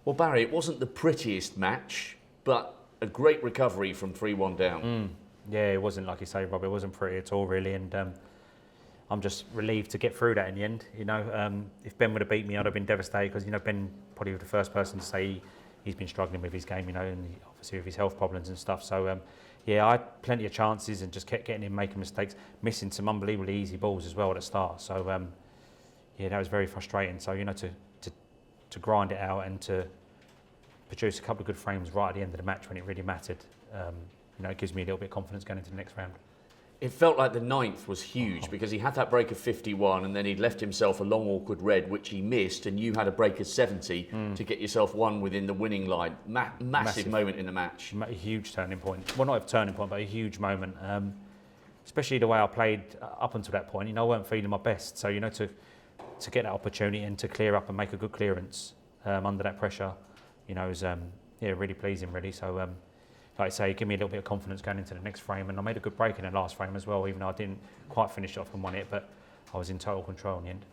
Well, Barry, it wasn't the prettiest match, but a great recovery from 3-1 down. Yeah, it wasn't, like you say, Rob, it wasn't pretty at all, really. And I'm just relieved to get through that in the end. You know, if Ben would have beat me, I'd have been devastated because, you know, Ben probably was the first person to say he's been struggling with his game, you know, and obviously with his health problems and stuff. So, yeah, I had plenty of chances and just kept getting him making mistakes, missing some unbelievably easy balls as well at the start. So, yeah, that was very frustrating. So, you know, to grind it out and to produce a couple of good frames right at the end of the match when it really mattered, you know, it gives me a little bit of confidence going into the next round. It felt like the ninth was huge because he had that break of 51 and then he'd left himself a long awkward red which he missed, and you had a break of 70 to get yourself one within the winning line. Massive moment in the match. A huge turning point. Well, not a turning point, but a huge moment. Especially the way I played up until that point. You know, I weren't feeling my best. So, you know, to get that opportunity and to clear up and make a good clearance under that pressure, you know, was yeah, really pleasing, really. So, like I say, give me a little bit of confidence going into the next frame, and I made a good break in the last frame as well, even though I didn't quite finish off and won it, but I was in total control in the end.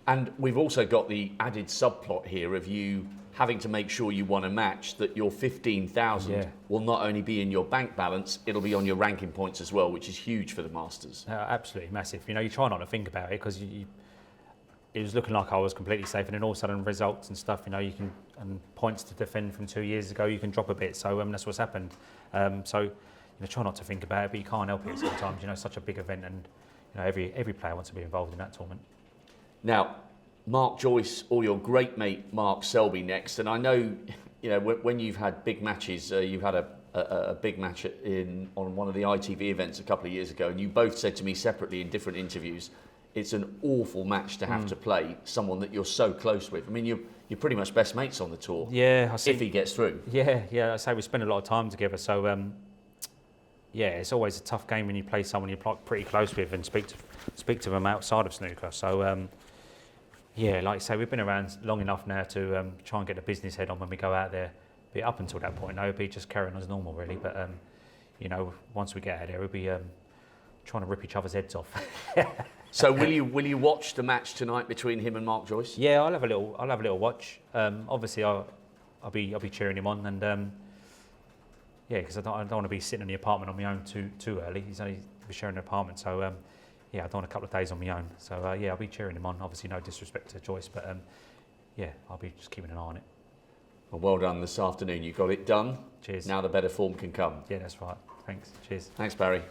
And we've also got the added subplot here of you having to make sure you won a match, that your 15,000 will not only be in your bank balance, it'll be on your ranking points as well, which is huge for the Masters. Absolutely massive. You know, you try not to think about it because it was looking like I was completely safe, and then all of a sudden results and stuff, you know, you can, and points to defend from 2 years ago, you can drop a bit. So that's what's happened. So, you know, try not to think about it, but you can't help it sometimes. You know, it's such a big event, and you know, every player wants to be involved in that tournament. Now, Mark Joyce or your great mate Mark Selby next, and I know, you know, when you've had big matches, you've had a big match on one of the ITV events a couple of years ago, and you both said to me separately in different interviews, it's an awful match to have to play someone that you're so close with. I mean, you're pretty much best mates on the tour. Yeah, I see. If he gets through. Yeah. I say we spend a lot of time together. So, yeah, it's always a tough game when you play someone you're pretty close with and speak to them outside of snooker. So, yeah, like I say, we've been around long enough now to try and get the business head on when we go out there. But up until that point, no, it'd be just carrying on as normal, really. But you know, once we get out there, we'll be trying to rip each other's heads off. So will you watch the match tonight between him and Mark Joyce? Yeah, I'll have a little watch. Obviously, I'll be cheering him on, and yeah, because I don't want to be sitting in the apartment on my own too early. He's only sharing an apartment, so yeah, I don't want a couple of days on my own. So yeah, I'll be cheering him on. Obviously, no disrespect to Joyce, but yeah, I'll be just keeping an eye on it. Well done this afternoon. You got it done. Cheers. Now the better form can come. Yeah, that's right. Thanks. Cheers. Thanks, Barry.